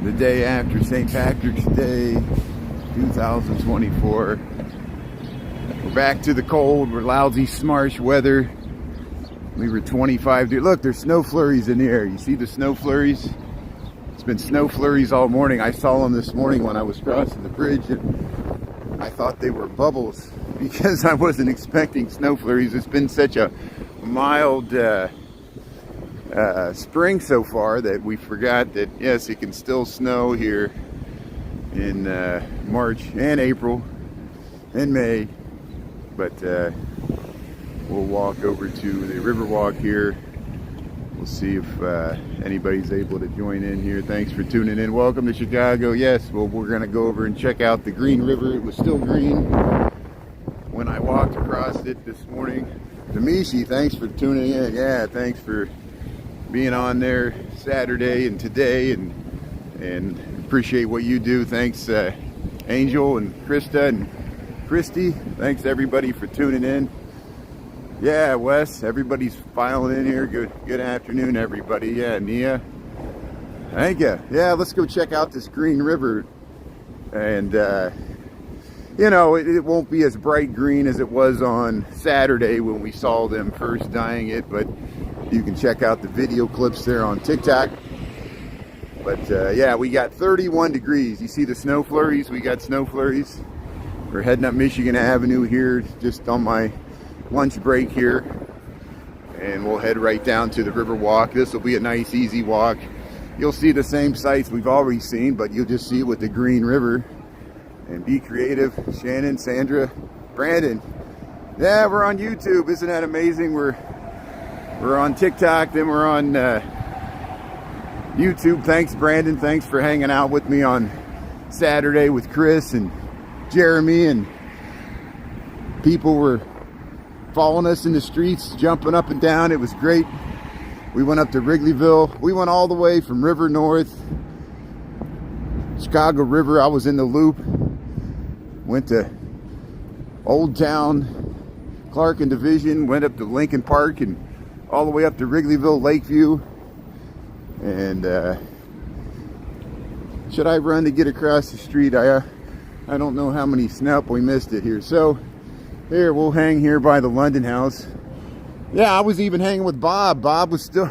the day after St. Patrick's Day 2024. We're back to the cold. We're lousy, smarsh weather. We were 25 degrees. Look, there's snow flurries in the air. You see the snow flurries? It's been snow flurries all morning. I saw them this morning when I was crossing the bridge, and I thought they were bubbles because I wasn't expecting snow flurries. It's been such a mild spring so far that we forgot that, yes, it can still snow here in March and April and May. But we'll walk over to the Riverwalk here. We'll see if anybody's able to join in here. Thanks for tuning in. Welcome to Chicago. Yes, well, we're going to go over and check out the Green River. It was still green when I walked across it this morning. Damishi, thanks for tuning in. Yeah, thanks for being on there Saturday and today, and appreciate what you do. Thanks, Angel and Krista and Christy. Thanks everybody for tuning in. Yeah, Wes, everybody's filing in here. Good afternoon, everybody. Yeah, Nia, thank you. Yeah, let's go check out this Green River. And you know, it won't be as bright green as it was on Saturday when we saw them first dyeing it, but you can check out the video clips there on TikTok. But yeah, we got 31 degrees. You see the snow flurries? We got snow flurries. We're heading up Michigan Avenue here, just on my lunch break here, and we'll head right down to the Riverwalk. This will be a nice, easy walk. You'll see the same sights we've already seen, but you'll just see it with the Green River. And be creative. Shannon, Sandra, Brandon. Yeah, we're on YouTube. Isn't that amazing? We're on TikTok, then we're on YouTube. Thanks, Brandon. Thanks for hanging out with me on Saturday with Chris and Jeremy, and people were following us in the streets, jumping up and down. It was great. We went up to Wrigleyville. We went all the way from River North, Chicago River. I was in the loop. Went to Old Town, Clark and Division. Went up to Lincoln Park and all the way up to Wrigleyville, Lakeview. And should I run to get across the street? I don't know how many snap we missed it here. So here, we'll hang here by the London House. Yeah, I was even hanging with Bob. Bob was still,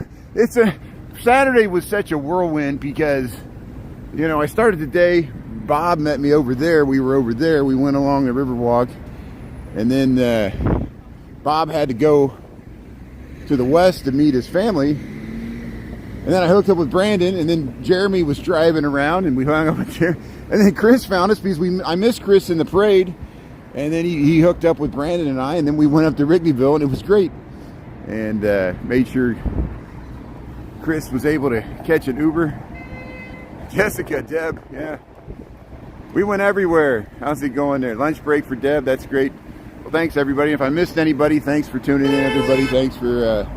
Saturday was such a whirlwind because, you know, I started the day, Bob met me over there. We were over there. We went along the Riverwalk. And then Bob had to go to the west to meet his family. And then I hooked up with Brandon, and then Jeremy was driving around, and we hung up with Jeremy. And then Chris found us because I missed Chris in the parade. And then he hooked up with Brandon and I, and then we went up to Wrigleyville, and it was great. And made sure Chris was able to catch an Uber. Jessica, Deb, yeah. We went everywhere. How's it going there? Lunch break for Deb, that's great. Well, thanks everybody. If I missed anybody, thanks for tuning in, everybody. Thanks for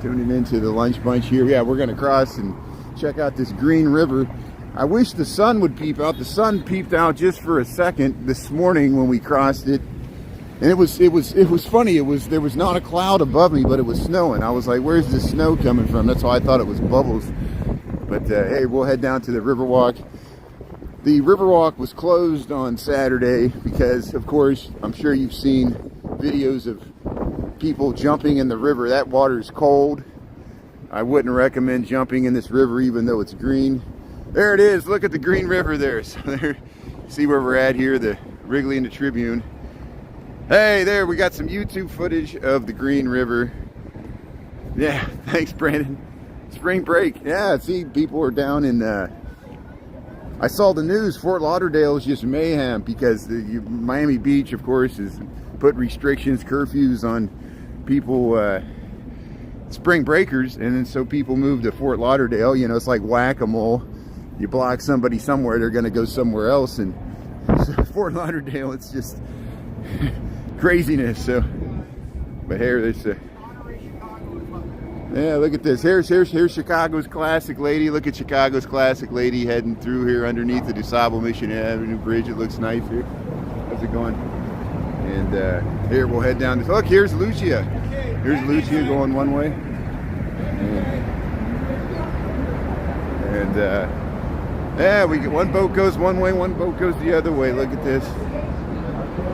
tuning into the lunch bunch here. Yeah, we're gonna cross and check out this Green River. I wish the sun would peep out. The sun peeped out just for a second this morning when we crossed it, and it was funny. There was not a cloud above me, but it was snowing. I was like, "Where's the snow coming from?" That's why I thought it was bubbles. But hey, we'll head down to the Riverwalk. The Riverwalk was closed on Saturday because, of course, I'm sure you've seen videos of people jumping in the river. That water is cold. I wouldn't recommend jumping in this river, even though it's green. There it is. Look at the Green River there. So there, see where we're at here, the Wrigley and the Tribune. Hey, there, we got some YouTube footage of the Green River. Yeah, thanks, Brandon. Spring break. Yeah, see, people are down in, I saw the news, Fort Lauderdale is just mayhem because Miami Beach, of course, has put restrictions, curfews on people, spring breakers, and then so people move to Fort Lauderdale. You know, it's like whack-a-mole. You block somebody somewhere, they're going to go somewhere else. And Fort Lauderdale, it's just craziness. So, but here, there's yeah, look at this. Here's Chicago's Classic Lady. Look at Chicago's Classic Lady heading through here underneath the DuSable Mission Avenue Bridge. It looks nice here. How's it going? And here we'll head down this. Look, here's Lucia. Here's Lucia going one way. And Yeah, we get one boat goes one way, one boat goes the other way. Look at this.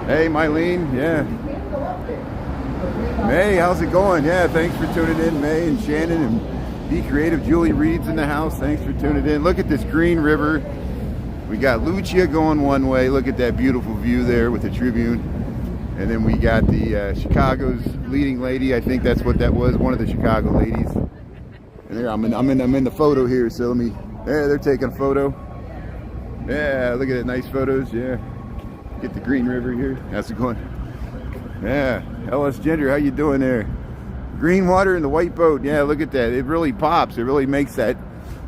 Hey, Mylene. Yeah. May, how's it going? Yeah, thanks for tuning in, May and Shannon and Be Creative. Julie Reed's in the house. Thanks for tuning in. Look at this green river. We got Lucia going one way. Look at that beautiful view there with the Tribune. And then we got the Chicago's leading lady. I think that's what that was, one of the Chicago ladies. And there, I'm in the photo here. So let me. There, they're taking a photo. Yeah, look at that, nice photos. Yeah, get the green river here. How's it going? Yeah, LS Gender, how you doing there? Green water and the white boat. Yeah, look at that. It really pops. It really makes that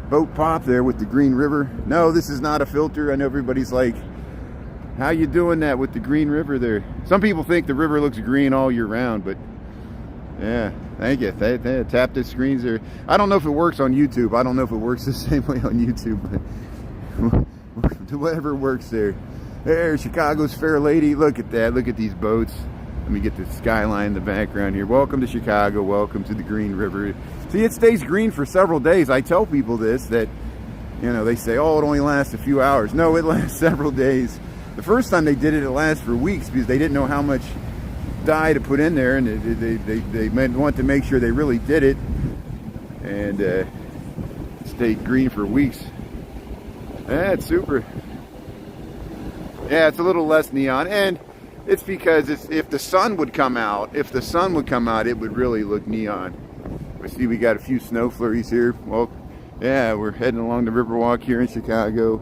boat pop there with the green river. No, this is not a filter. I know everybody's like, how you doing that with the green river there? Some people think the river looks green all year round, but yeah, thank you. They tap the screens there. I don't know if it works on YouTube. I don't know if it works the same way on YouTube, but whatever works there. There's Chicago's Fair Lady. Look at that. Look at these boats. Let me get the skyline in the background here. Welcome to Chicago. Welcome to the Green River. See, it stays green for several days. I tell people this, that, you know, they say, oh, it only lasts a few hours. No, it lasts several days. The first time they did it, it lasted for weeks because they didn't know how much dye to put in there, and they want to make sure they really did it, and stayed green for weeks. That's super. Yeah, it's a little less neon, and it's because if the sun would come out, it would really look neon. We see we got a few snow flurries here. Well, yeah, we're heading along the Riverwalk here in Chicago.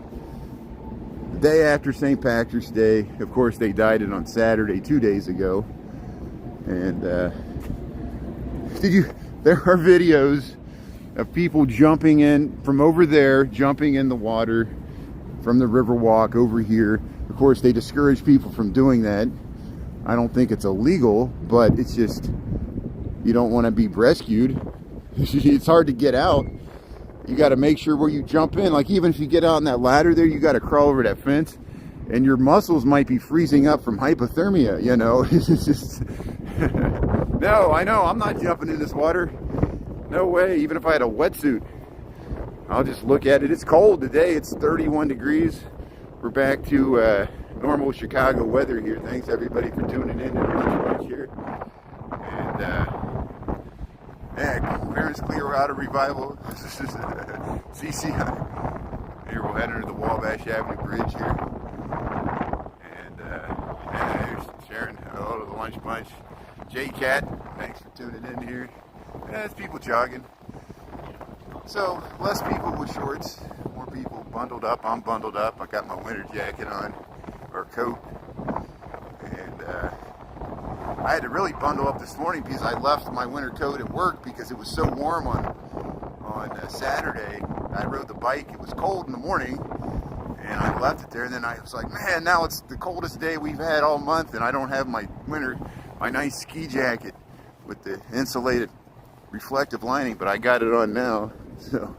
The day after St. Patrick's Day. Of course, they died it on Saturday, 2 days ago. And there are videos of people jumping in from over there, jumping in the water from the Riverwalk over here. Of course, they discourage people from doing that. I don't think it's illegal, but it's just, you don't want to be rescued. It's hard to get out. You got to make sure where you jump in, like even if you get out on that ladder there, you got to crawl over that fence, and your muscles might be freezing up from hypothermia, you know. It's just no, I know, I'm not jumping in this water. No way, even if I had a wetsuit. I'll just look at it. It's cold today. It's 31 degrees. We're back to normal Chicago weather here. Thanks everybody for tuning in at lunch here. And yeah, Parents Clearwater Revival. CC. Here we'll head under the Wabash Avenue Bridge here. And there's Sharon. Hello to the lunch bunch. J-Cat, thanks for tuning in here. Yeah, it's people jogging. So, less people with shorts, more people bundled up. I'm bundled up. I got my winter jacket on, or coat. And I had to really bundle up this morning because I left my winter coat at work because it was so warm on Saturday. I rode the bike. It was cold in the morning, and I left it there. And then I was like, man, now it's the coldest day we've had all month, and I don't have my nice ski jacket with the insulated reflective lining, but I got it on now, so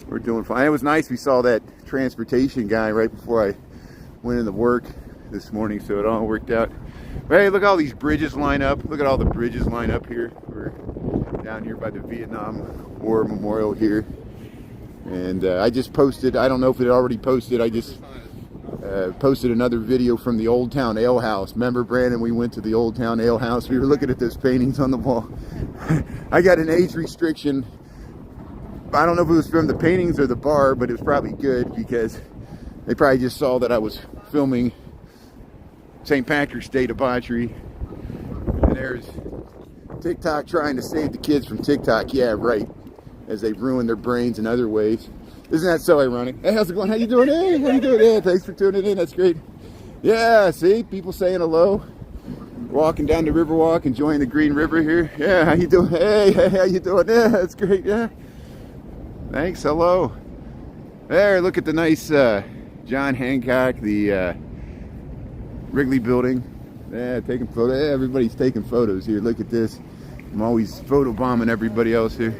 we're doing fine. It was nice. We saw that transportation guy right before I went into work this morning, so it all worked out. But hey, look at all these bridges line up. Look at all the bridges line up here. We're down here by the Vietnam War Memorial here, and I just posted, I don't know if it already posted, I just posted another video from the Old Town Ale House. Remember, Brandon, we went to the Old Town Ale House. We were looking at those paintings on the wall. I got an age restriction. I don't know if it was from the paintings or the bar, but it was probably good because they probably just saw that I was filming St. Patrick's Day debauchery. And there's TikTok trying to save the kids from TikTok. Yeah, right. As they ruin their brains in other ways. Isn't that so ironic? Hey, how's it going? How you doing? Hey, how you doing? Yeah, thanks for tuning in. That's great. Yeah, see, people saying hello. Walking down the Riverwalk, enjoying the Green River here. Yeah, how you doing? Hey, how you doing? Yeah, that's great. Yeah. Thanks. Hello. There, look at the nice John Hancock, the Wrigley building. Yeah, taking photos. Yeah, everybody's taking photos here. Look at this. I'm always photobombing everybody else here.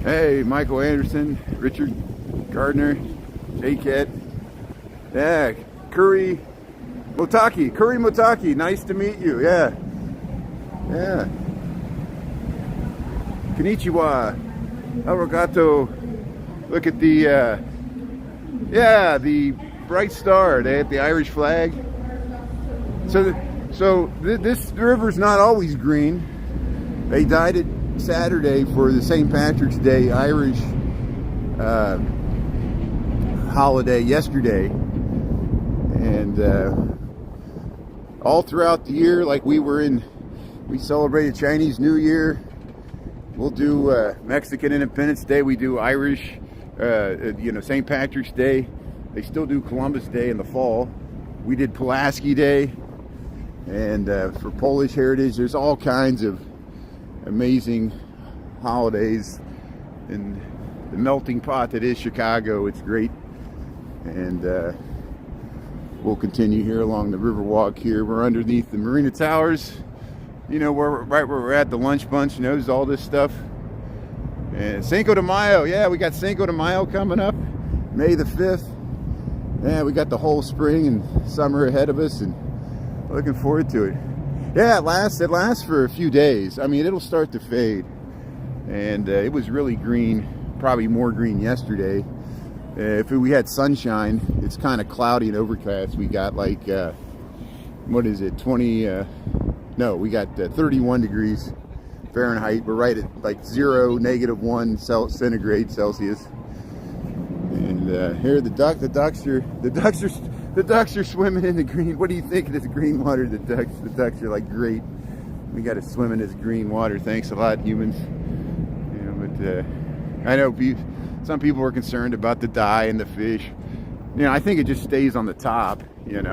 Hey, Michael Anderson, Richard Gardner, J-Cat. Yeah, Curry Motaki, nice to meet you. Yeah. Yeah. Konnichiwa. Arigato. Look at the Yeah, the bright star. They had the Irish flag. So this river's not always green. They dyed it Saturday for the St. Patrick's Day Irish holiday yesterday, and all throughout the year, like we celebrated Chinese New Year. We'll do Mexican Independence Day. We do Irish, St. Patrick's Day. They still do Columbus Day in the fall. We did Pulaski Day, and for Polish heritage, there's all kinds of amazing holidays in the melting pot that is Chicago. It's great, and we'll continue here along the Riverwalk. Here we're underneath the Marina Towers. Right where we're at, the Lunch Bunch knows all this stuff. And Cinco de Mayo, yeah, we got Cinco de Mayo coming up, May the 5th. Yeah, we got the whole spring and summer ahead of us, and looking forward to it. Yeah, it lasts for a few days. I mean, it'll start to fade, and it was really green, probably more green yesterday. If we had sunshine, it's kind of cloudy and overcast. We got like, what is it, we got 31 degrees Fahrenheit. We're right at like -1 centigrade Celsius. And here the ducks are swimming in the green. What do you think of this green water? The ducks are like, great. We got to swim in this green water. Thanks a lot, humans. But I know some people are concerned about the dye and the fish. I think it just stays on the top. It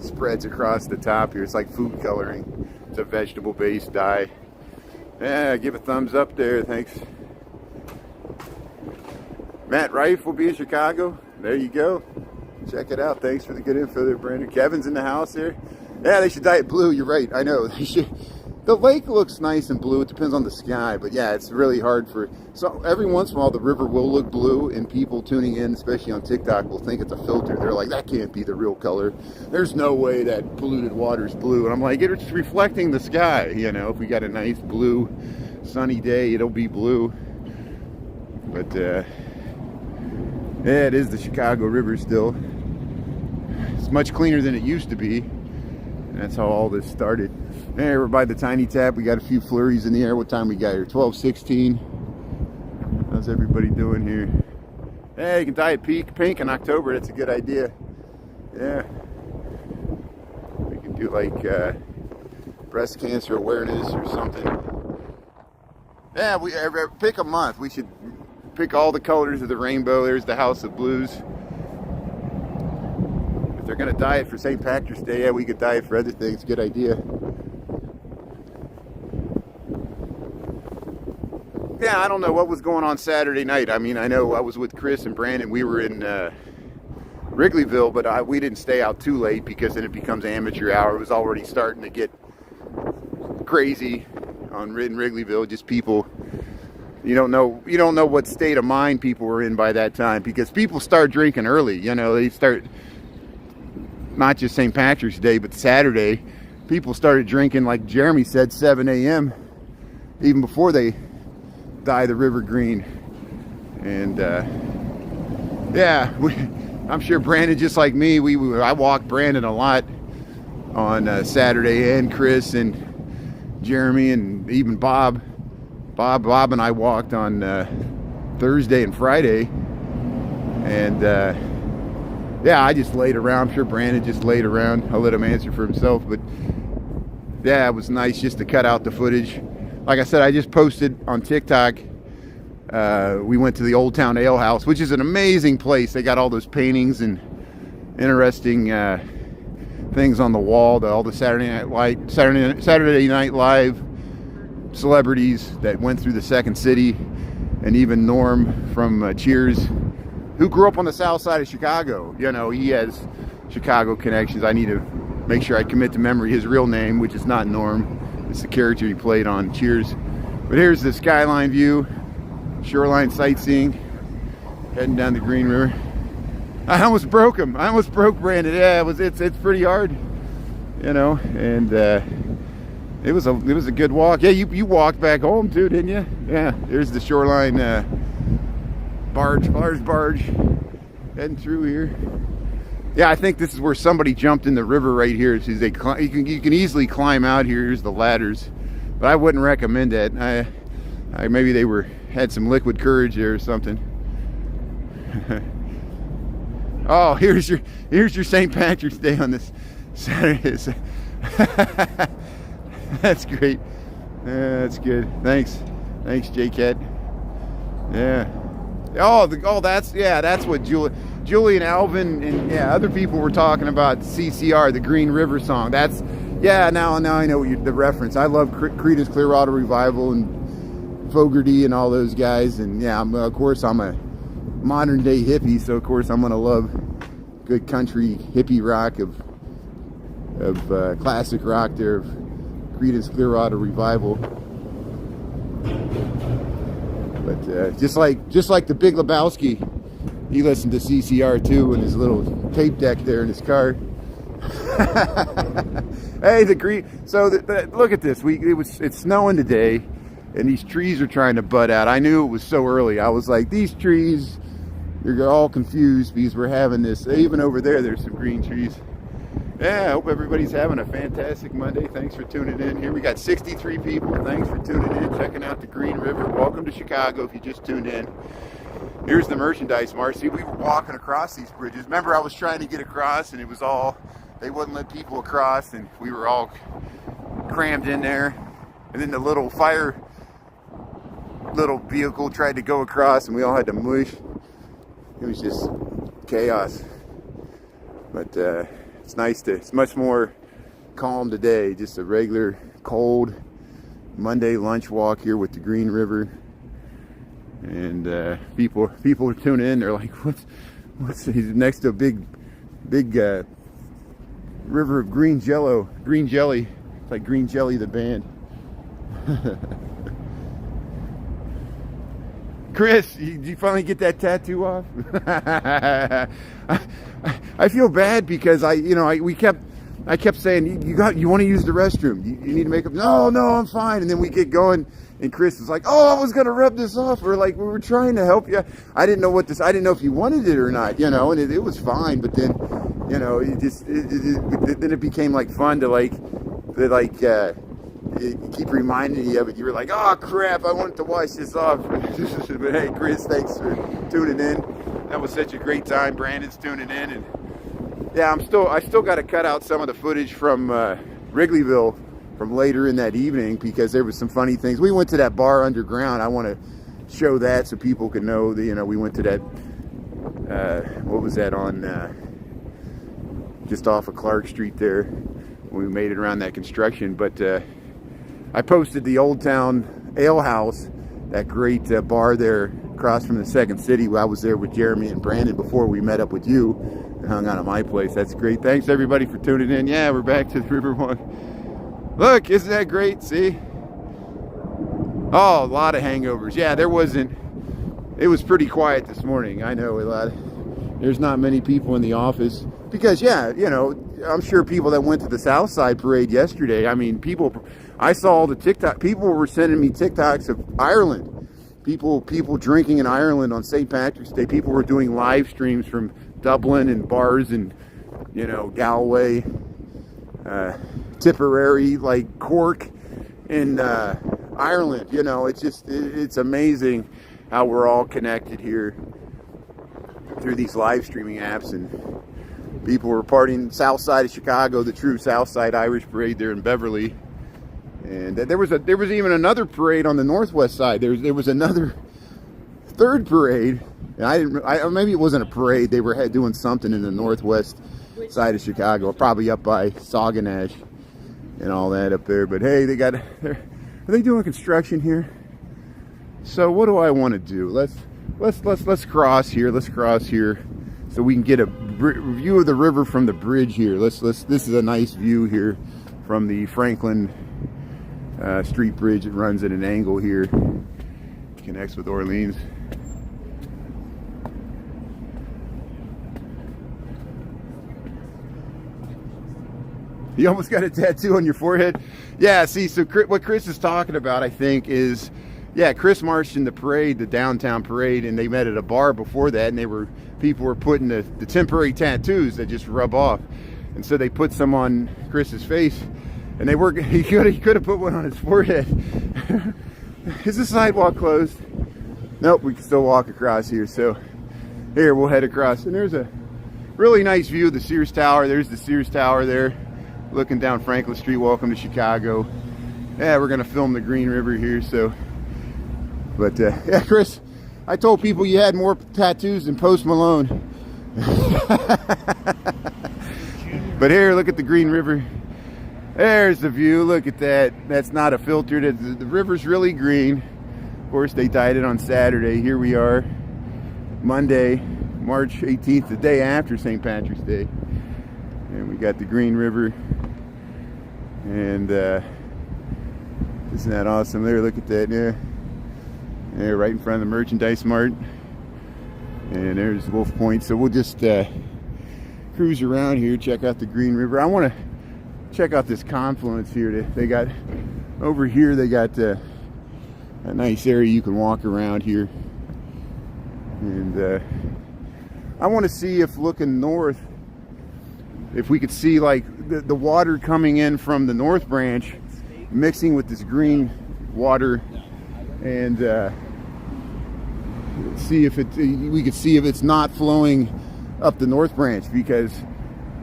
spreads across the top here. It's like food coloring. It's a vegetable-based dye. Yeah, give a thumbs up there. Thanks. Matt Rife will be in Chicago. There you go. Check it out. Thanks for the good info there, Brandon. Kevin's in the house here. Yeah, they should dye it blue. You're right. I know. They should. The lake looks nice and blue. It depends on the sky, but yeah, it's really hard so every once in a while the river will look blue, and people tuning in, especially on TikTok, will think it's a filter. They're like, that can't be the real color. There's no way that polluted water is blue. And I'm like, it's reflecting the sky. If we got a nice blue sunny day, it'll be blue. But yeah, it is the Chicago River still. It's much cleaner than it used to be. And that's how all this started. There, we're by the Tiny Tap. We got a few flurries in the air. What time we got here? 12:16. How's everybody doing here? Hey, you can dye it pink in October. That's a good idea. Yeah. We can do like breast cancer awareness or something. Yeah, we pick a month. We should pick all the colors of the rainbow. There's the House of Blues. If they're going to dye it for St. Patrick's Day, yeah, we could dye it for other things. Good idea. Yeah, I don't know what was going on Saturday night. I mean, I know I was with Chris and Brandon. We were in Wrigleyville, but we didn't stay out too late because then it becomes amateur hour. It was already starting to get crazy in Wrigleyville. Just people, you don't know what state of mind people were in by that time, because people start drinking early. They start, not just St. Patrick's Day, but Saturday. People started drinking, like Jeremy said, 7 a.m. even before they dye the river green. And yeah, I'm sure Brandon, just like me, I walked Brandon a lot on Saturday, and Chris and Jeremy and even Bob and I walked on Thursday and Friday. And yeah, I just laid around. I'm sure Brandon just laid around. I'll let him answer for himself. But yeah, it was nice just to cut out the footage. Like I said, I just posted on TikTok. We went to the Old Town Ale House, which is an amazing place. They got all those paintings and interesting things on the wall. All the Saturday Night Live celebrities that went through the Second City, and even Norm from Cheers, who grew up on the south side of Chicago. He has Chicago connections. I need to make sure I commit to memory his real name, which is not Norm. It's the character he played on Cheers. But here's the skyline view, shoreline sightseeing, heading down the Green River. I almost broke him. I almost broke Brandon. Yeah, it's pretty hard, and it was a good walk. Yeah, you walked back home too, didn't you? Yeah, there's the shoreline large barge heading through here. Yeah, I think this is where somebody jumped in the river right here. So you can easily climb out here. Here's the ladders, but I wouldn't recommend that. Maybe they had some liquid courage there or something. Oh, here's your St. Patrick's Day on this Saturday. That's great. That's good. Thanks, J-Cat. Yeah. That's what Julie and Alvin and other people were talking about. CCR, the Green River song. Now I know the reference. I love Creedence Clearwater Revival and Fogerty and all those guys. And yeah, of course I'm a modern day hippie, so of course I'm gonna love good country hippie rock of classic rock there of Creedence Clearwater Revival. But just like the Big Lebowski, he listened to CCR too in his little tape deck there in his car. Hey, look at this. It's snowing today, and these trees are trying to bud out. I knew it was so early. I was like, these trees, they're all confused because we're having this. Even over there's some green trees. Yeah, I hope everybody's having a fantastic Monday. Thanks for tuning in. Here we got 63 people. Thanks for tuning in, checking out the Green River. Welcome to Chicago if you just tuned in. Here's the merchandise mart. See, we were walking across these bridges. Remember, I was trying to get across, and they wouldn't let people across, and we were all crammed in there. And then the little vehicle tried to go across, and we all had to mush. It was just chaos. But it's much more calm today. Just a regular cold Monday lunch walk here with the Green River. And people are tuning in. They're like, what's he's next to a big river of green jelly. It's like Green Jelly the band. Chris, did you finally get that tattoo off? I feel bad because I kept saying, you want to use the restroom? You need to make up. No, I'm fine. And then we get going, and Chris was like, oh, I was gonna rub this off, or like we were trying to help you. I didn't know if you wanted it or not, and it was fine. But then, then it became like fun to keep reminding you of it. You were like, oh crap, I wanted to wash this off. But hey, Chris, thanks for tuning in. That was such a great time. Brandon's tuning in, and yeah, I still got to cut out some of the footage from Wrigleyville from later in that evening because there was some funny things. We went to that bar underground. I want to show that so people can know that we went to that. What was that on? Just off of Clark Street there. When we made it around that construction, but I posted the Old Town Ale House, that great bar there across from the Second City. I was there with Jeremy and Brandon before we met up with you and hung out at my place. That's great. Thanks everybody for tuning in. Yeah, we're back to the Riverwalk. Look, isn't that great? See? Oh, a lot of hangovers. Yeah, it was pretty quiet this morning. I know there's not many people in the office because, I'm sure people that went to the South Side Parade yesterday, I saw all the TikTok, people were sending me TikToks of Ireland. People drinking in Ireland on St. Patrick's Day. People were doing live streams from Dublin and bars in, Galway, Tipperary, like Cork, and Ireland. It's amazing how we're all connected here through these live streaming apps, and people were partying south side of Chicago, the true South Side Irish Parade there in Beverly. And there was even another parade on the northwest side. There was another third parade, and maybe it wasn't a parade. They were doing something in the northwest side of Chicago, probably up by Sauganash and all that up there. But hey, are they doing construction here? So what do I want to do? Let's cross here. Let's cross here so we can get a view of the river from the bridge here. This is a nice view here from the Franklin Street Bridge. It runs at an angle here, connects with Orleans. You almost got a tattoo on your forehead. Yeah, see, so what Chris is talking about, I think, is Yeah, Chris marched in the parade, the downtown parade, and they met at a bar before that, and people were putting the temporary tattoos that just rub off, and so they put some on Chris's face, and he could have put one on his forehead. Is the sidewalk closed? Nope, we can still walk across here. So here we'll head across, and there's a really nice view of the Sears Tower. There's the Sears Tower there, looking down Franklin Street. Welcome to Chicago. Yeah, we're gonna film the Green River here. So, but yeah, Chris, I told people you had more tattoos than Post Malone. But here, look at the Green River. There's the view. Look at that. That's not a filter. The river's really green. Of course, they dyed it on Saturday. Here we are, Monday, March 18th, the day after St. Patrick's Day. And we got the Green River. And isn't that awesome? There, look at that. Yeah. There, right in front of the Merchandise Mart. And there's Wolf Point. So we'll just cruise around here, check out the Green River. I want to check out this Confluence here. They got over here, they got a nice area you can walk around here. And I want to see if, looking north, if we could see like the water coming in from the North Branch mixing with this green water, and see if we could see if it's not flowing up the North Branch, because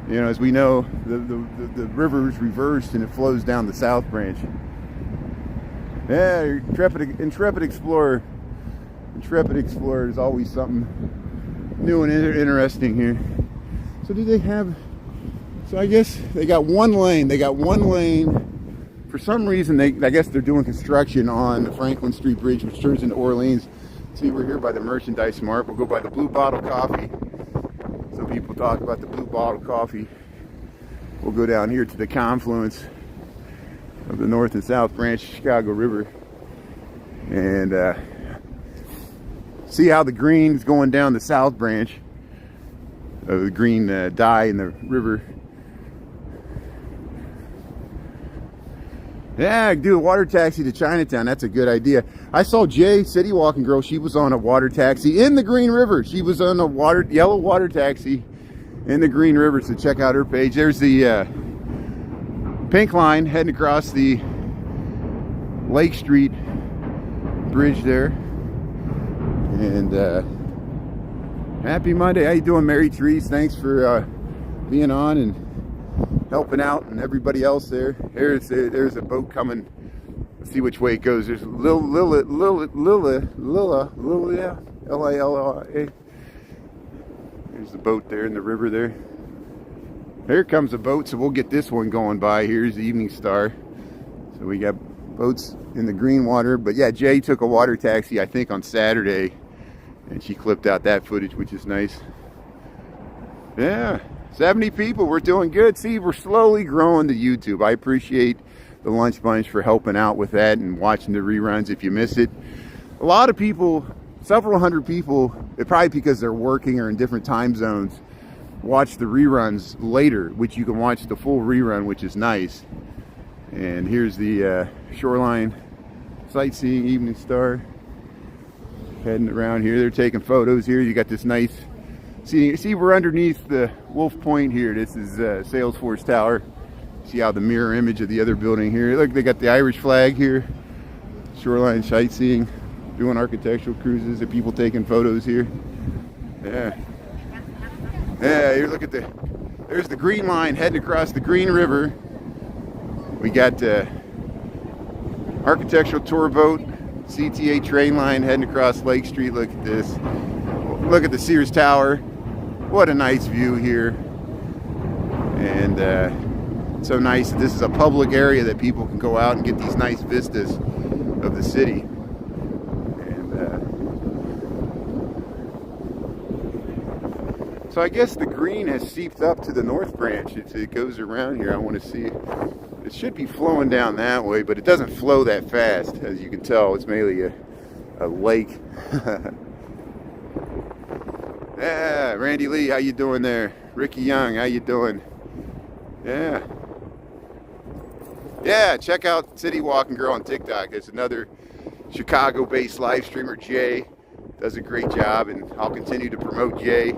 you know, as we know, the river is reversed and it flows down the South Branch. Yeah, intrepid explorer. Intrepid explorer is always something new and interesting here. So do they have? So I guess they got one lane. They got one lane. For some reason, I guess they're doing construction on the Franklin Street Bridge, which turns into Orleans. See, we're here by the Merchandise Mart. We'll go by the Blue Bottle Coffee. Some people talk about the Blue Bottle Coffee. We'll go down here to the confluence of the North and South Branch Chicago River, and see how the green is going down the South Branch of the green dye in the river. Yeah, do a water taxi to Chinatown. That's a good idea. I saw Jay, City Walking Girl. She was on a water taxi in the Green River. She was on a yellow water taxi in the Green River. So check out her page. There's the pink line heading across the Lake Street Bridge there. And happy Monday. How you doing, Mary Therese? Thanks for being on and helping out, and everybody else there. There's a boat coming. Let's see which way it goes. There's Lilla, yeah, L-I-L-L-A. There's the boat there in the river there. Here comes a boat, so we'll get this one going by. Here's the Evening Star. So we got boats in the green water. But yeah, Jay took a water taxi, I think, on Saturday, and she clipped out that footage, which is nice. Yeah. 70 people, we're doing good. See, we're slowly growing to YouTube. I appreciate the Lunch Bunch for helping out with that and watching the reruns if you miss it. A lot of people, several hundred people, probably because they're working or in different time zones, watch the reruns later, which you can watch the full rerun, which is nice. And here's the shoreline sightseeing Evening Star. Heading around here, they're taking photos here. You got this nice see, we're underneath the Wolf Point here. This is Salesforce Tower. See how the mirror image of the other building here. Look, they got the Irish flag here. Shoreline sightseeing, doing architectural cruises. The people taking photos here. Yeah. Yeah, here, look at there's the green line heading across the Green River. We got architectural tour boat, CTA train line heading across Lake Street. Look at this. Look at the Sears Tower. What a nice view here. And so nice that this is a public area that people can go out and get these nice vistas of the city. And so I guess the green has seeped up to the North Branch. It goes around here. I want to see. It should be flowing down that way, but it doesn't flow that fast. As you can tell, it's mainly a lake. Yeah, Randy Lee, how you doing there? Ricky Young, how you doing? Yeah. Yeah, check out City Walking Girl on TikTok. It's another Chicago-based live streamer Jay does a great job, and I'll continue to promote Jay,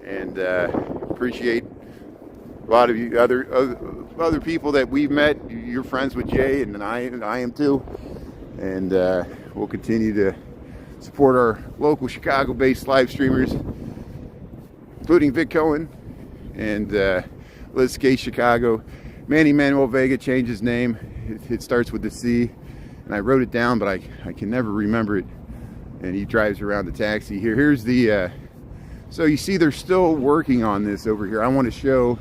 and appreciate a lot of you other people that we've met. You're friends with Jay, and I am too, and we'll continue to support our local Chicago-based live streamers, including Vic Cohen and Liz K Chicago. Manny Manuel Vega changed his name. It starts with the C, and I wrote it down, but I can never remember it. And he drives around the taxi here. Here's the so you see they're still working on this over here. I want to show,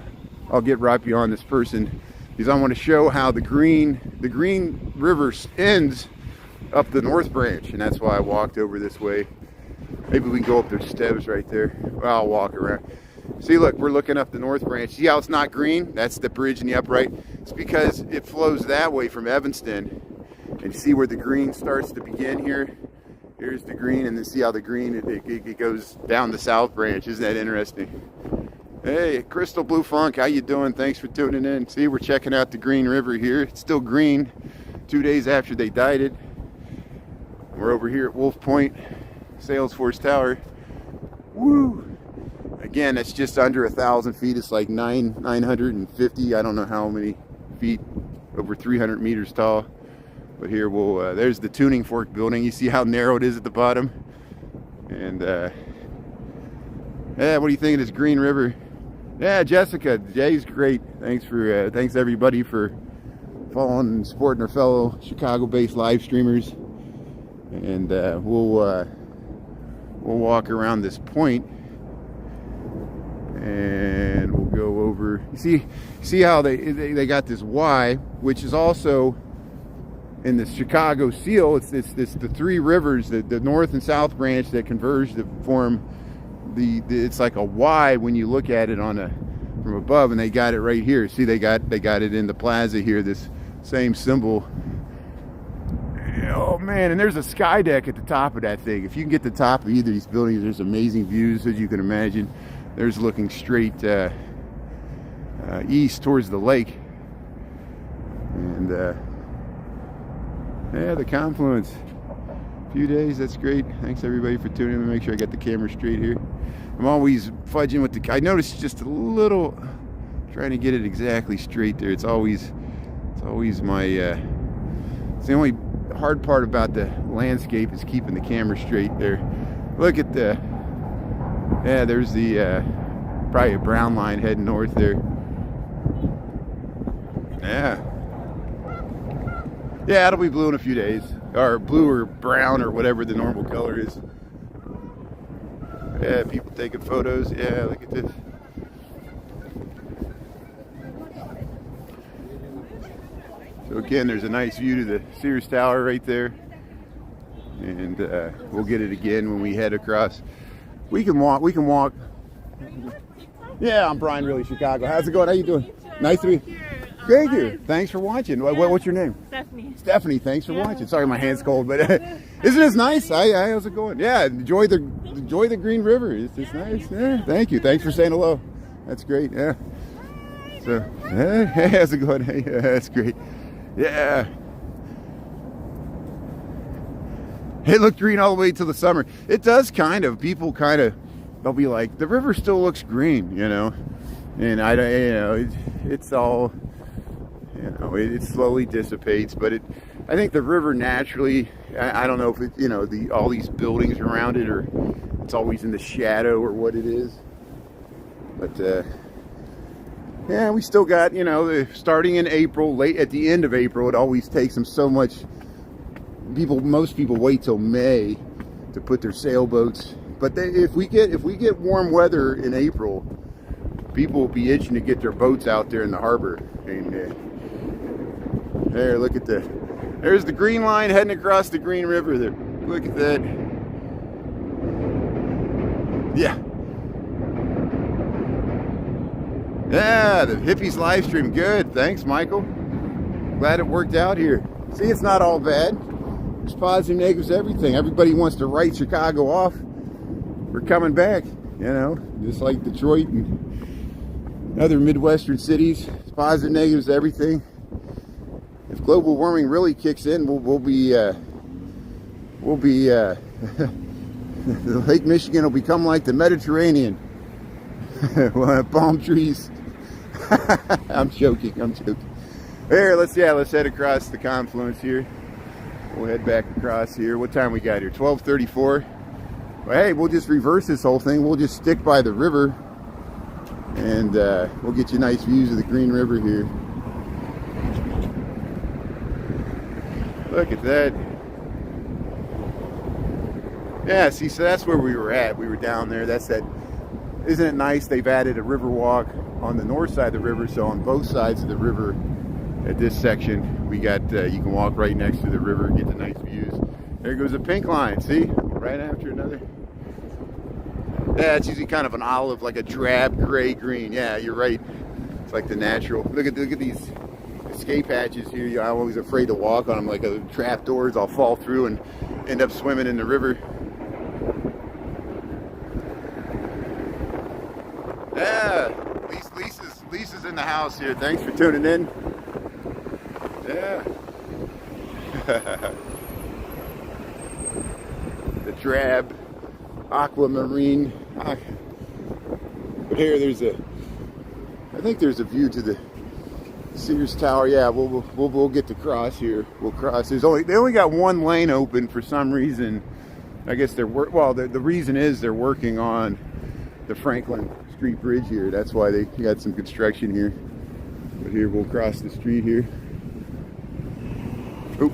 I'll get right beyond this person, because I want to show how the Green River ends up the North Branch, and that's why I walked over this way. Maybe we can go up those steps right there. Well, I'll walk around. See, look, we're looking up the North Branch. See how it's not green? That's the bridge in the upright. It's because it flows that way from Evanston. And you see where the green starts to begin here? Here's the green, and then see how the green, it goes down the South Branch. Isn't that interesting? Hey, Crystal Blue Funk, how you doing? Thanks for tuning in. See, we're checking out the Green River here. It's still green 2 days after they dyed it. We're over here at Wolf Point, Salesforce Tower. Woo! Again, that's just under 1,000 feet. It's like 950. I don't know how many feet, over 300 meters tall. But here we'll, there's the tuning fork building. You see how narrow it is at the bottom? And yeah, what do you think of this Green River? Yeah, Jessica, Jay's great. Thanks everybody for following and supporting our fellow Chicago-based live streamers. And we'll walk around this point, and we'll go over. You see how they got this Y, which is also in the Chicago seal. It's the three rivers, the North and South Branch, that converge to form it's like a Y when you look at it from above, and they got it right here. See, they got it in the plaza here, this same symbol. Oh man, and there's a sky deck at the top of that thing. If you can get to the top of either of these buildings, there's amazing views, as you can imagine. There's looking straight east towards the lake. And yeah, the Confluence. A few days, that's great. Thanks everybody for tuning in. Make sure I got the camera straight here. I'm always fudging with I noticed just a little, trying to get it exactly straight there. It's always my, it's the only hard part about the landscape is keeping the camera straight there. Look at yeah, there's the, probably a brown line heading north there. Yeah, it'll be blue in a few days. Or blue or brown or whatever the normal color is. Yeah, people taking photos. Yeah, look at this. So again, there's a nice view to the Sears Tower right there. And we'll get it again when we head across. We can walk. Yeah, I'm Brian, really Chicago. How's it going? How you doing? Nice to meet you. Thank you. Thanks for watching. What's your name? Stephanie. Stephanie, thanks for watching. Sorry, my hand's cold, but isn't this nice? How's it going? Yeah, enjoy the Green River. It's nice. Yeah, thank you. Thanks for saying hello. That's great. Yeah. So, hey, how's it going? Hey, that's great. Yeah. It looked green all the way till the summer. It does kind of. People kind of, they'll be like, the river still looks green, you know. And it's all, it slowly dissipates. But I think the river naturally, I don't know if it, all these buildings around it, or it's always in the shadow or what it is. But yeah, we still got, starting in April, late at the end of April, it always takes them so much. Most people wait till May to put their sailboats. But if we get warm weather in April, people will be itching to get their boats out there in the harbor. And there, look at there's the green line heading across the Green River there. Look at that. Yeah. Yeah, the hippies live stream. Good. Thanks, Michael. Glad it worked out here. See, it's not all bad. There's positives, negatives, everything. Everybody wants to write Chicago off. We're coming back, just like Detroit and other Midwestern cities. It's positive, negatives, everything. If global warming really kicks in, we'll be we'll be the Lake Michigan will become like the Mediterranean. We'll have palm trees. I'm joking. Here, let's head across the Confluence here. We'll head back across here. What time we got here? 12:34. Well, hey, we'll just reverse this whole thing. We'll just stick by the river, and we'll get you nice views of the Green River here. Look at that. Yeah, see, so that's where we were at. We were down there. That's that. Isn't it nice? They've added a Riverwalk on the north side of the river, so on both sides of the river at this section, we got, you can walk right next to the river and get the nice views. There goes a pink line, see? Right after another. Yeah, it's usually kind of an olive, like a drab gray green. Yeah, you're right. It's like the natural. Look at these escape hatches here. I'm always afraid to walk on them, like trap doors. I'll fall through and end up swimming in the river. Yeah, Lisa's in the house here. Thanks for tuning in. Yeah. The drab aquamarine. But here I think there's a view to the Sears Tower. Yeah, we'll get to cross here. We'll cross. They only got one lane open for some reason. I guess the reason is they're working on the Franklin Street Bridge here. That's why they got some construction here. But here we'll cross the street here. Oh,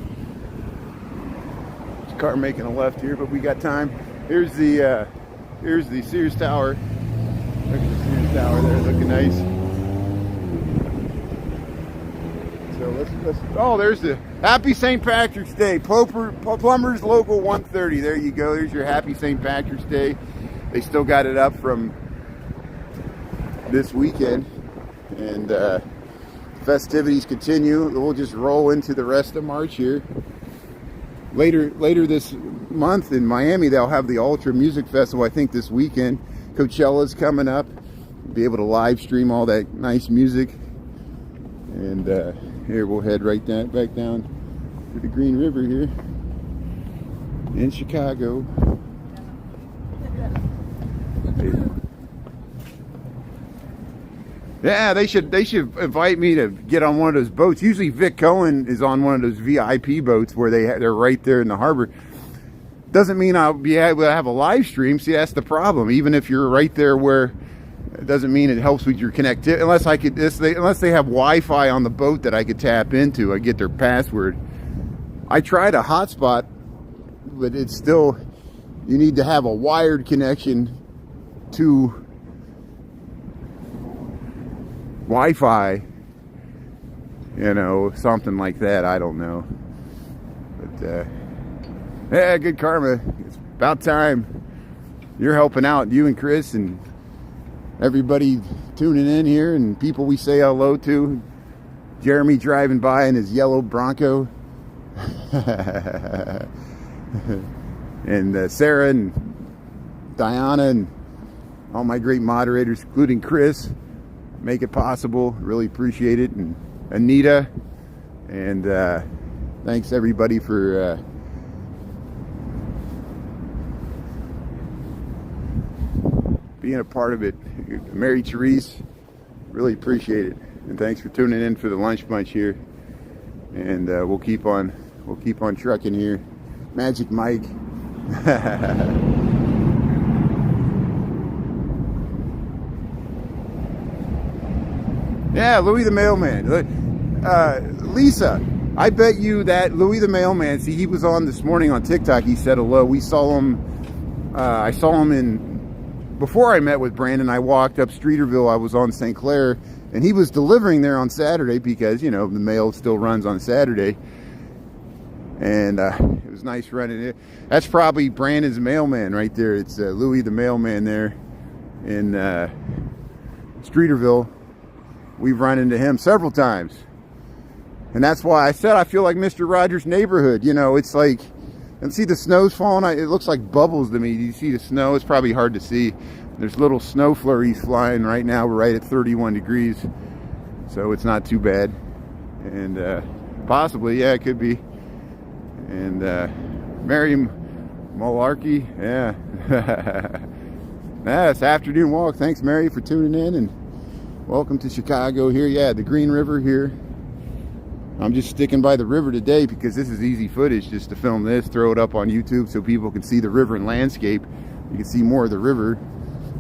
there's a car making a left here, but we got time. Here's the Sears Tower. Look at the Sears Tower there, looking nice. So oh, there's the Happy St. Patrick's Day. Plumbers Local 130. There you go. There's your Happy St. Patrick's Day. They still got it up from this weekend, and festivities continue. We'll just roll into the rest of March here. Later this month in Miami, they'll have the Ultra Music Festival. I think this weekend. Coachella's coming up. Be able to live stream all that nice music. And here we'll head right back down to the Green River here in Chicago. Yeah, they should invite me to get on one of those boats. Usually Vic Cohen is on one of those VIP boats where they're right there in the harbor. Doesn't mean I'll be able to have a live stream. See, that's the problem. Even if you're right there, where it doesn't mean it helps with your connectivity. Unless they have Wi-Fi on the boat that I could tap into, I get their password. I tried a hotspot, but it's still, you need to have a wired connection to Wi-Fi, something like that. I don't know, but yeah, good karma. It's about time. You're helping out, you and Chris and everybody tuning in here, and people we say hello to. Jeremy driving by in his yellow Bronco, and Sarah and Diana and all my great moderators, including Chris, make it possible. Really appreciate it. And Anita, and thanks everybody for being a part of it. Mary Therese, really appreciate it. And thanks for tuning in for the lunch bunch here. And we'll keep on trucking here. Magic Mike. Yeah, Louis the Mailman. Lisa, I bet you that Louis the Mailman, see, he was on this morning on TikTok. He said hello. We saw him. I saw him before I met with Brandon. I walked up Streeterville. I was on St. Clair, and he was delivering there on Saturday because, the mail still runs on Saturday. And it was nice running it. That's probably Brandon's mailman right there. It's Louis the Mailman there in Streeterville. We've run into him several times. And that's why I said I feel like Mr. Rogers' Neighborhood. It's like, and see the snow's falling. It looks like bubbles to me. Do you see the snow? It's probably hard to see. There's little snow flurries flying right now. We're right at 31 degrees. So it's not too bad. And possibly, yeah, it could be. And Mary Malarkey, yeah. That's afternoon walk. Thanks, Mary, for tuning in, and welcome to Chicago here. Yeah, the Green River here. I'm just sticking by the river today because this is easy footage just to film this, throw it up on YouTube so people can see the river and landscape. You can see more of the river.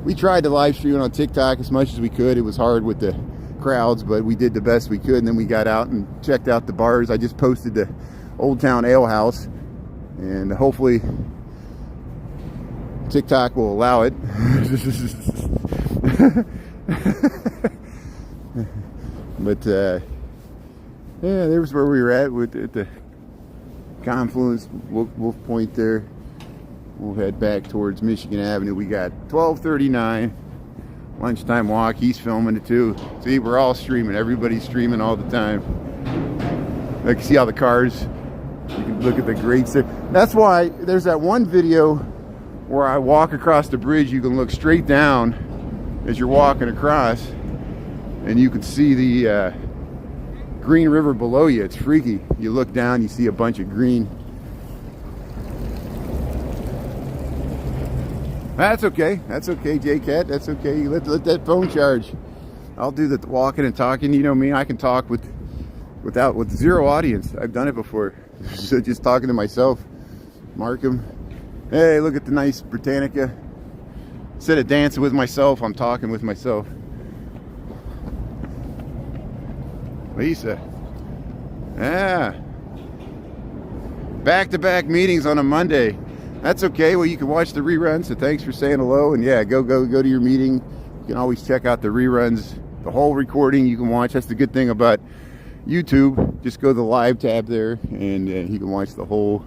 We tried to live stream it on TikTok as much as we could. It was hard with the crowds, but we did the best we could, and then we got out and checked out the bars. I just posted the Old Town Ale House, and hopefully TikTok will allow it. But yeah, there's where we were at at the Confluence, Wolf Point there. We'll head back towards Michigan Avenue. We got 12:39 lunchtime walk. He's filming it too. See, we're all streaming. Everybody's streaming all the time. I can see all the cars. You can look at the grates there. That's why there's that one video where I walk across the bridge. You can look straight down as you're walking across, and you can see the Green River below you. It's freaky. You look down, you see a bunch of green. That's okay. That's okay, J-Cat. That's okay. You let that phone charge. I'll do the walking and talking. You know me. I can talk with zero audience. I've done it before. So just talking to myself. Markham. Hey, look at the nice Britannica. Instead of dancing with myself, I'm talking with myself. Lisa. Yeah. Back-to-back meetings on a Monday. That's okay. Well, you can watch the reruns, so thanks for saying hello. And yeah, go to your meeting. You can always check out the reruns. The whole recording you can watch. That's the good thing about YouTube. Just go to the live tab there, and you can watch the whole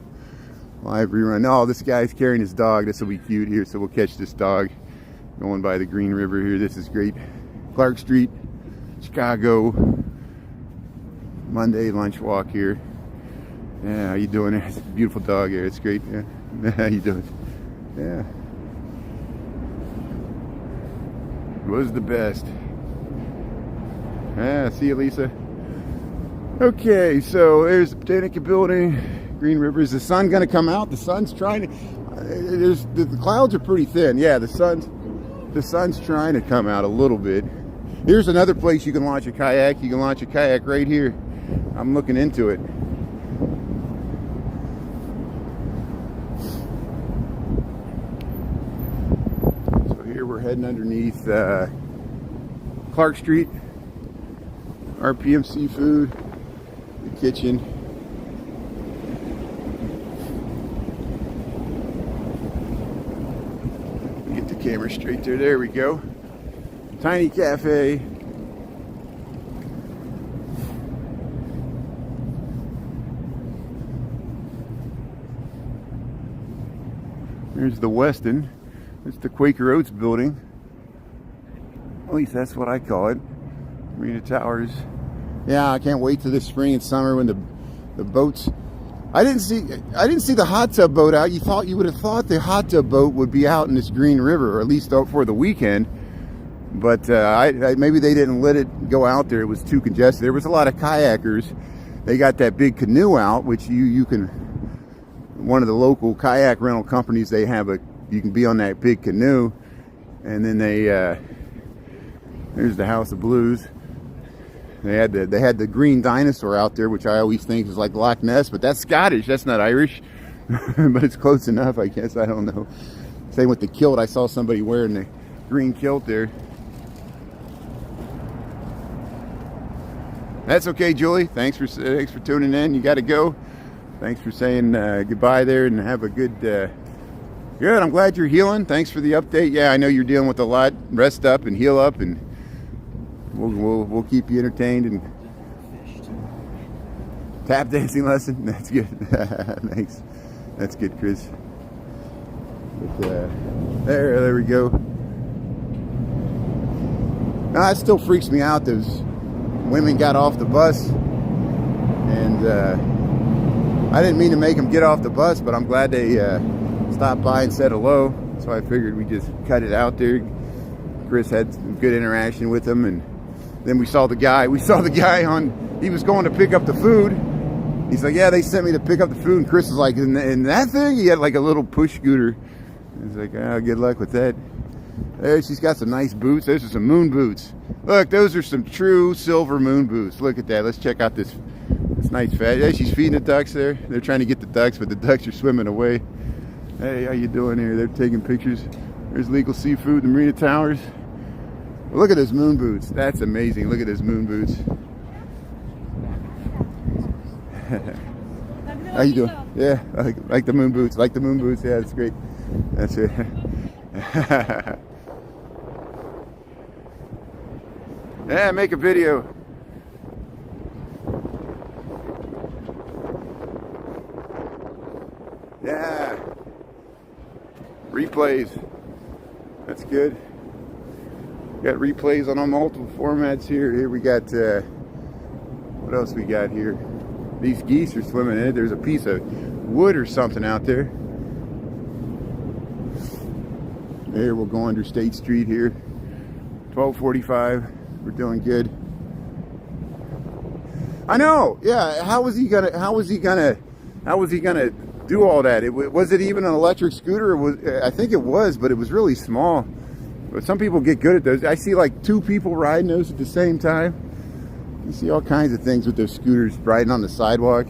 live rerun. Oh, this guy's carrying his dog. This will be cute here, so we'll catch this dog going by the Green River here. This is great. Clark Street, Chicago. Monday lunch walk here. Yeah, how you doing? It's a beautiful dog here. It's great. Yeah. How you doing? Yeah. It was the best. Yeah, see you, Lisa. Okay, so there's the Britannica building. Green River. Is the sun going to come out? The sun's trying to. The clouds are pretty thin. Yeah, the sun's trying to come out a little bit. Here's another place you can launch a kayak. You can launch a kayak right here. I'm looking into it. So here we're heading underneath Clark Street, RPM Seafood, the kitchen. Get the camera straight there. There we go. Tiny cafe. There's the Westin. It's the Quaker Oats building. At least that's what I call it. Marina Towers. Yeah, I can't wait till this spring and summer when the boats. I didn't see the hot tub boat out. You would have thought the hot tub boat would be out in this Green River, or at least out for the weekend. But maybe they didn't let it go out there. It was too congested. There was a lot of kayakers. They got that big canoe out, which you can. One of the local kayak rental companies, they have you can be on that big canoe, and then there's the House of Blues. They had the green dinosaur out there, which I always think is like Loch Ness, but that's Scottish. That's not Irish, but it's close enough, I guess. I don't know. Same with the kilt. I saw somebody wearing the green kilt there. That's okay, Julie. Thanks for tuning in. You got to go. Thanks for saying goodbye there, and have a good. Good. I'm glad you're healing. Thanks for the update. Yeah, I know you're dealing with a lot. Rest up and heal up, and we'll keep you entertained. And tap dancing lesson. That's good. Thanks. That's good, Chris. But, there we go. Now, it still freaks me out. Those women got off the bus, and I didn't mean to make them get off the bus, but I'm glad they stopped by and said hello. So I figured we just cut it out there. Chris had some good interaction with them, and then we saw the guy. He was going to pick up the food, He's like, yeah, they sent me to pick up the food. And Chris is like, in that thing? He had like a little push scooter. He's like, oh, good luck with that. There, she's got some nice boots. Those are some moon boots. Look, those are some true silver moon boots. Look at that. Let's check out this nice fat. Hey, she's feeding the ducks there. They're trying to get the ducks, but the ducks are swimming away. Hey, how you doing here? They're taking pictures. There's legal seafood in the Marina Towers. Look at those moon boots. That's amazing. Look at those moon boots. How you doing? Yeah, I like the moon boots. Like the moon boots. Yeah, that's great. That's it. Yeah, make a video. Yeah. Replays. That's good. Got replays on multiple formats here. Here we got, what else we got here? These geese are swimming in it. There's a piece of wood or something out there. There, we'll go under State Street here. 12:45. We're doing good. I know. Yeah. How was he gonna do all that? Was it even an electric scooter? I think it was, but it was really small. But some people get good at those. I see like 2 people riding those at the same time. You see all kinds of things with those scooters riding on the sidewalk.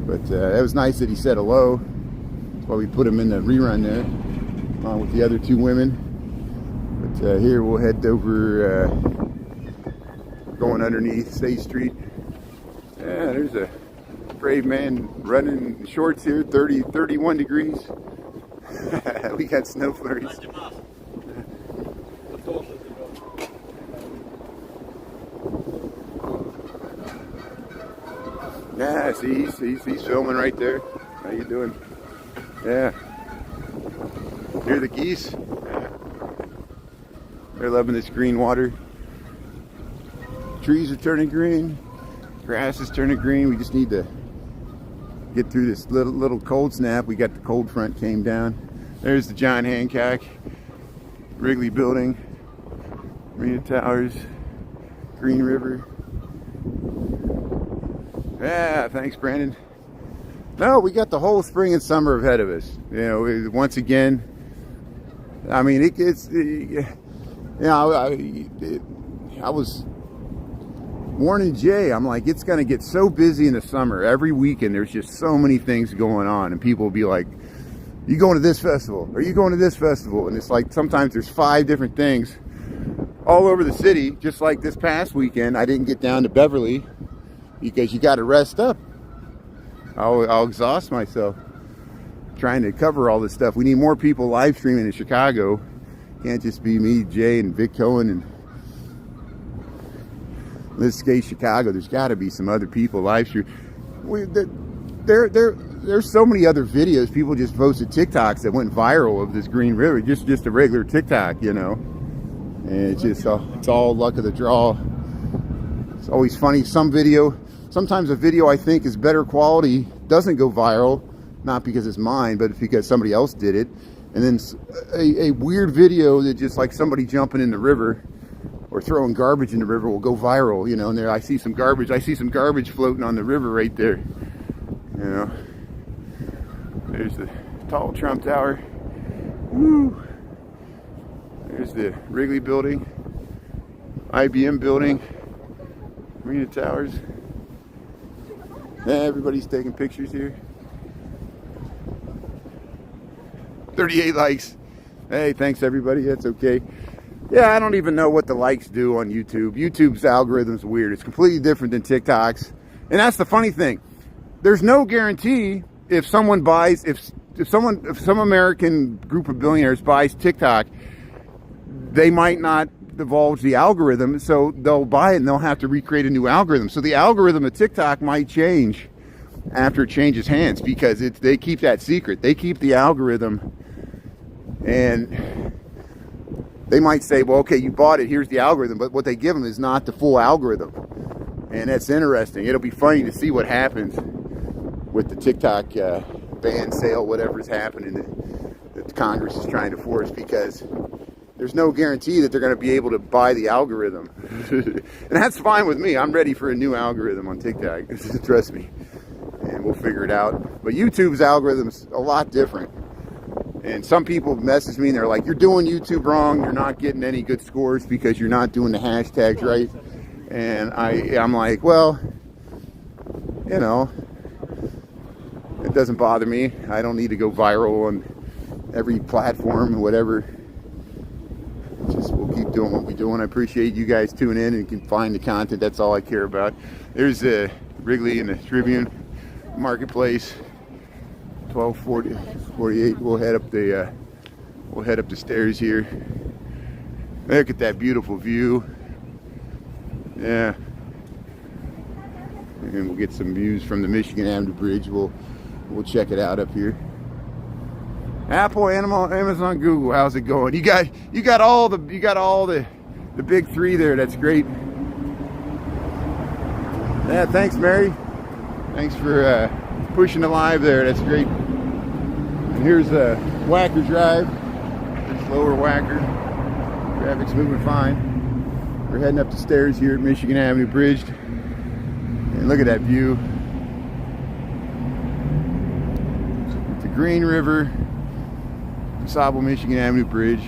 But it was nice that he said hello. That's why we put him in the rerun there, along with the other 2 women. But here we'll head over, going underneath State Street. Yeah, there's a brave man running in shorts here, 31 degrees. We got snow flurries. Yeah, see, he's filming right there. How you doing? Yeah. Hear the geese? They're loving this green water. Trees are turning green. Grass is turning green. We just need to get through this little cold snap. We got the cold front came down. There's the John Hancock Wrigley Building, Marina Towers, Green River. Yeah, thanks, Brandon. No, we got the whole spring and summer ahead of us. You know, once again, I mean, I was warning Jay. I'm like, it's going to get so busy in the summer. Every weekend, there's just so many things going on, and people will be like, "You going to this festival? Are you going to this festival?" And it's like sometimes there's 5 different things all over the city. Just like this past weekend, I didn't get down to Beverly because you got to rest up. I'll exhaust myself trying to cover all this stuff. We need more people live streaming in Chicago. Can't just be me, Jay, and Vic Cohen and Liz Skate Chicago. There's got to be some other people live stream. There's so many other videos. People just posted TikToks that went viral of this Green River, just a regular TikTok, you know. And it's just it's all luck of the draw. It's always funny. Sometimes a video I think is better quality doesn't go viral, not because it's mine, but it's because somebody else did it. And then a weird video that just like somebody jumping in the river or throwing garbage in the river will go viral, you know. And there I see some garbage floating on the river right there, you know. There's the tall Trump Tower. Woo! There's the Wrigley Building, IBM Building, Marina Towers. Yeah, everybody's taking pictures here. 38 likes. Hey, thanks everybody. That's okay. Yeah, I don't even know what the likes do on YouTube. YouTube's algorithm's weird. It's completely different than TikTok's. And that's the funny thing. There's no guarantee if someone buys, if some American group of billionaires buys TikTok, they might not divulge the algorithm, so they'll buy it and they'll have to recreate a new algorithm. So the algorithm of TikTok might change after it changes hands because they keep that secret. They keep the algorithm, and they might say, well, okay, you bought it, here's the algorithm, but what they give them is not the full algorithm. And that's interesting. It'll be funny to see what happens with the TikTok ban sale, whatever's happening that Congress is trying to force, because there's no guarantee that they're going to be able to buy the algorithm. And that's fine with me. I'm ready for a new algorithm on TikTok. Trust me. and we'll figure it out. But YouTube's algorithm's a lot different. And some people message me and they're like, you're doing YouTube wrong. You're not getting any good scores because you're not doing the hashtags right. And I'm like, well, you know, it doesn't bother me. I don't need to go viral on every platform or whatever. Just we'll keep doing what we're doing. I appreciate you guys tuning in and can find the content. That's all I care about. There's Wrigley and the Tribune Marketplace. 12:48. We'll head up the stairs here. Look at that beautiful view. Yeah. And we'll get some views from the Michigan Avenue Bridge. We'll check it out up here. Apple, Amazon, Google. How's it going? You got all the big three there. That's great. Yeah, thanks, Mary. Thanks for pushing the live there. That's great. And here's Wacker Drive. There's Lower Wacker. Traffic's moving fine. We're heading up the stairs here at Michigan Avenue Bridge. And look at that view. It's the Green River, DuSable Michigan Avenue Bridge.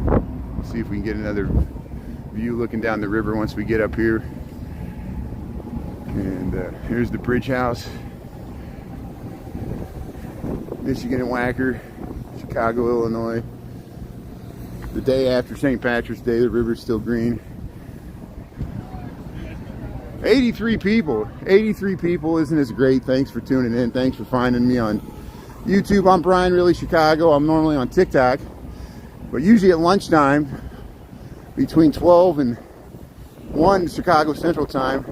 We'll see if we can get another view looking down the river once we get up here. And here's the bridge house. Michigan and Wacker, Chicago, Illinois. The day after St. Patrick's Day, the river's still green. 83 people. 83 people. Isn't this great? Thanks for tuning in. Thanks for finding me on YouTube. I'm Brian Really Chicago. I'm normally on TikTok, but usually at lunchtime, between 12 and 1 Chicago Central Time,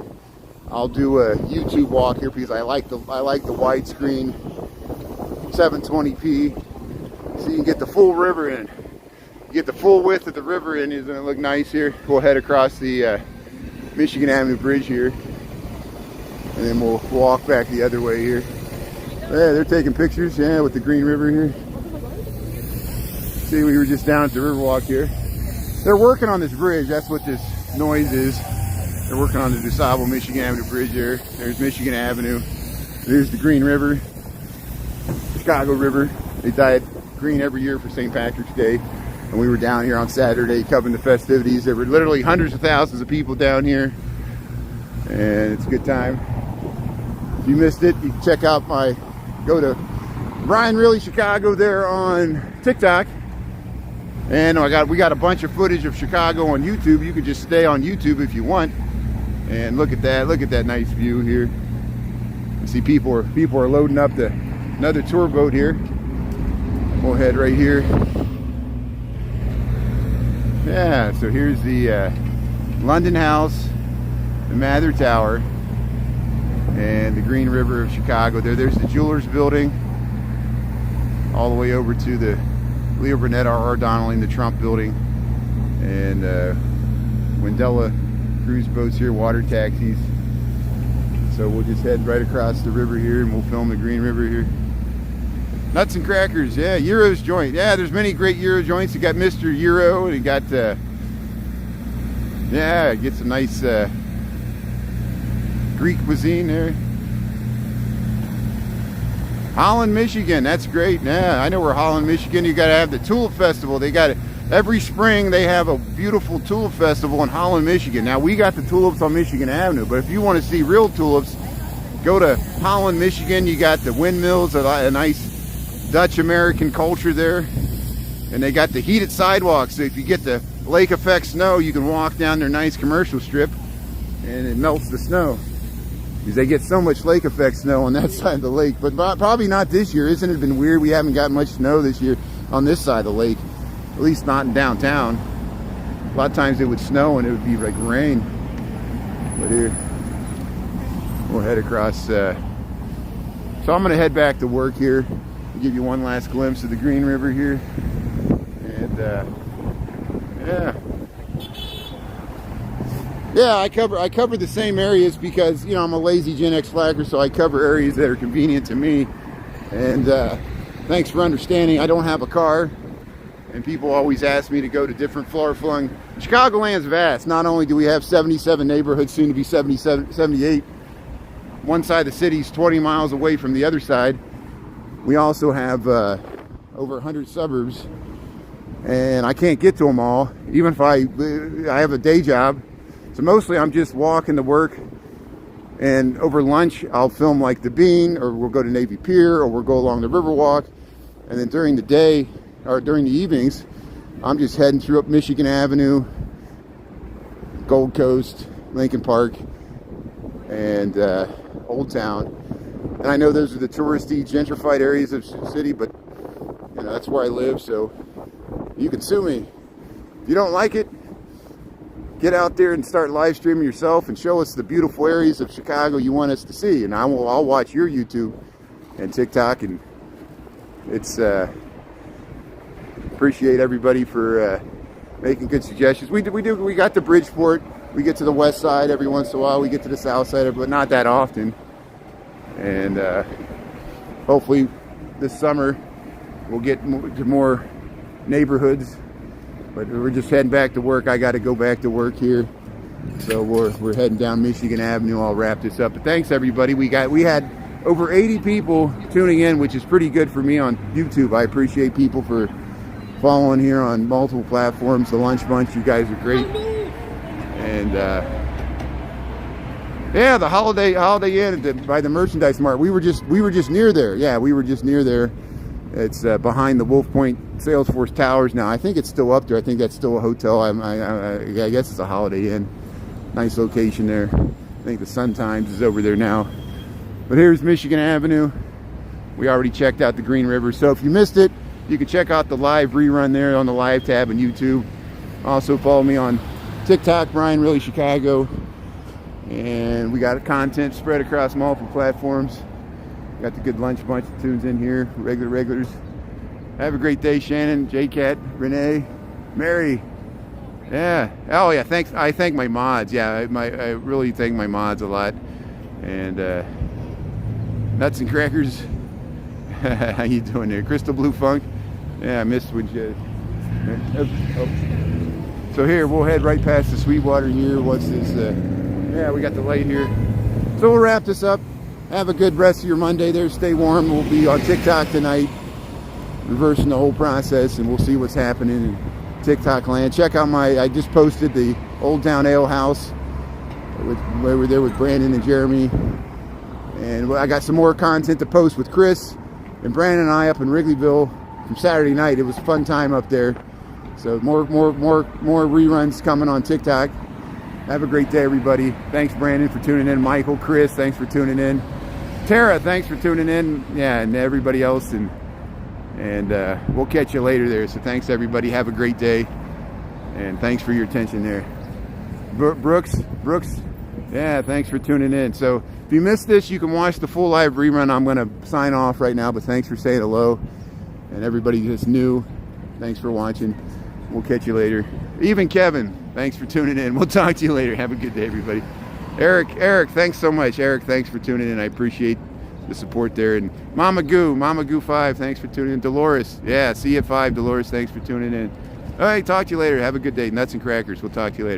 I'll do a YouTube walk here because I like the widescreen 720p, so you can get the full river in. You get the full width of the river in. Isn't it look nice here? We'll head across the Michigan Avenue Bridge here, and then we'll walk back the other way here. Yeah, they're taking pictures, yeah, with the Green River here. See, we were just down at the Riverwalk here. They're working on this bridge. That's what this noise is. They're working on the DuSable Michigan Avenue Bridge here. There's Michigan Avenue. There's the Green River, Chicago River. They dye it green every year for St. Patrick's Day. And we were down here on Saturday covering the festivities. There were literally hundreds of thousands of people down here. And it's a good time. If you missed it, you can check out go to Brian Really Chicago there on TikTok. And we got a bunch of footage of Chicago on YouTube. You can just stay on YouTube if you want. And look at that nice view here. You see people are loading up another tour boat here. We'll head right here. Yeah, so here's the London House, the Mather Tower, and the Green River of Chicago. There's the Jewelers Building, all the way over to the Leo Burnett, R.R. Donnelly, the Trump Building, and Wendella cruise boats here, water taxis. So we'll just head right across the river here, and we'll film the Green River here. Nuts and Crackers, yeah, Euro's joint. Yeah, there's many great Euro joints. You got Mr. Euro, and you got, yeah, get some nice Greek cuisine there. Holland, Michigan, that's great. Yeah, I know where Holland, Michigan. You got to have the Tulip Festival. They got it every spring. They have a beautiful Tulip Festival in Holland, Michigan. Now we got the tulips on Michigan Avenue, but if you want to see real tulips, go to Holland, Michigan. You got the windmills, a nice Dutch American culture there, and they got the heated sidewalks. So if you get the lake effect snow, you can walk down their nice commercial strip, and it melts the snow. Because they get so much lake effect snow on that side of the lake, but probably not this year. Isn't it been weird? We haven't got much snow this year on this side of the lake, at least not in downtown. A lot of times it would snow and it would be like rain. But here, we'll head across. So I'm going to head back to work here. I'll give you one last glimpse of the Green River here. And yeah, I cover the same areas because, you know, I'm a lazy Gen X flagger, so I cover areas that are convenient to me. And thanks for understanding. I don't have a car, and people always ask me to go to different far-flung. Chicagoland's vast. Not only do we have 77 neighborhoods, soon to be 78, one side of the city is 20 miles away from the other side. We also have over 100 suburbs, and I can't get to them all, even if I have a day job. So mostly I'm just walking to work, and over lunch I'll film like the Bean, or we'll go to Navy Pier, or we'll go along the Riverwalk. And then during the day, or during the evenings, I'm just heading through up Michigan Avenue, Gold Coast, Lincoln Park, and Old Town. And I know those are the touristy, gentrified areas of the city, but you know, that's where I live, so you can sue me. If you don't like it, get out there and start live streaming yourself and show us the beautiful areas of Chicago you want us to see, and I'll watch your YouTube and TikTok. And it's appreciate everybody for making good suggestions. We got to Bridgeport. We get to the west side every once in a while. We get to the south side, but not that often. And hopefully this summer we'll get to more neighborhoods. But we're just heading back to work. I got to go back to work here, so we're heading down Michigan Avenue. I'll wrap this up. But thanks everybody. We had over 80 people tuning in, which is pretty good for me on YouTube. I appreciate people for following here on multiple platforms. The Lunch Bunch, you guys are great. And yeah, the Holiday Inn by the Merchandise Mart. We were just near there. Yeah, we were just near there. It's behind the Wolf Point Salesforce Towers now. I think it's still up there. I think that's still a hotel. I guess it's a Holiday Inn. Nice location there. I think the Sun Times is over there now. But here's Michigan Avenue. We already checked out the Green River. So if you missed it, you can check out the live rerun there on the live tab on YouTube. Also follow me on TikTok, Brian Really Chicago. And we got content spread across multiple platforms. Got the good Lunch Bunch that tunes in here, regulars. Have a great day, Shannon, J-Cat, Renee, Mary. Yeah. Oh yeah. Thanks. I thank my mods. Yeah. I really thank my mods a lot. And Nuts and Crackers. How you doing there, Crystal Blue Funk? Yeah, I missed when you. Oh. So here we'll head right past the Sweetwater here. What's this? Yeah, we got the light here. So we'll wrap this up. Have a good rest of your Monday there. Stay warm. We'll be on TikTok tonight, reversing the whole process, and we'll see what's happening in TikTok land. Check out I just posted the Old Town Ale House where we're there with Brandon and Jeremy. And I got some more content to post with Chris and Brandon and I up in Wrigleyville from Saturday night. It was a fun time up there. So more reruns coming on TikTok. Have a great day, everybody. Thanks, Brandon, for tuning in. Michael, Chris, thanks for tuning in. Tara, thanks for tuning in. Yeah, and everybody else. And we'll catch you later there. So thanks, everybody. Have a great day. And thanks for your attention there. Brooks, yeah, thanks for tuning in. So if you missed this, you can watch the full live rerun. I'm going to sign off right now, but thanks for saying hello. And everybody that's new, thanks for watching. We'll catch you later. Even Kevin, thanks for tuning in. We'll talk to you later. Have a good day, everybody. Eric, thanks so much. Eric, thanks for tuning in. I appreciate the support there. And Mama Goo 5, thanks for tuning in. Dolores, yeah, see you at 5. Dolores, thanks for tuning in. All right, talk to you later. Have a good day. Nuts and Crackers. We'll talk to you later.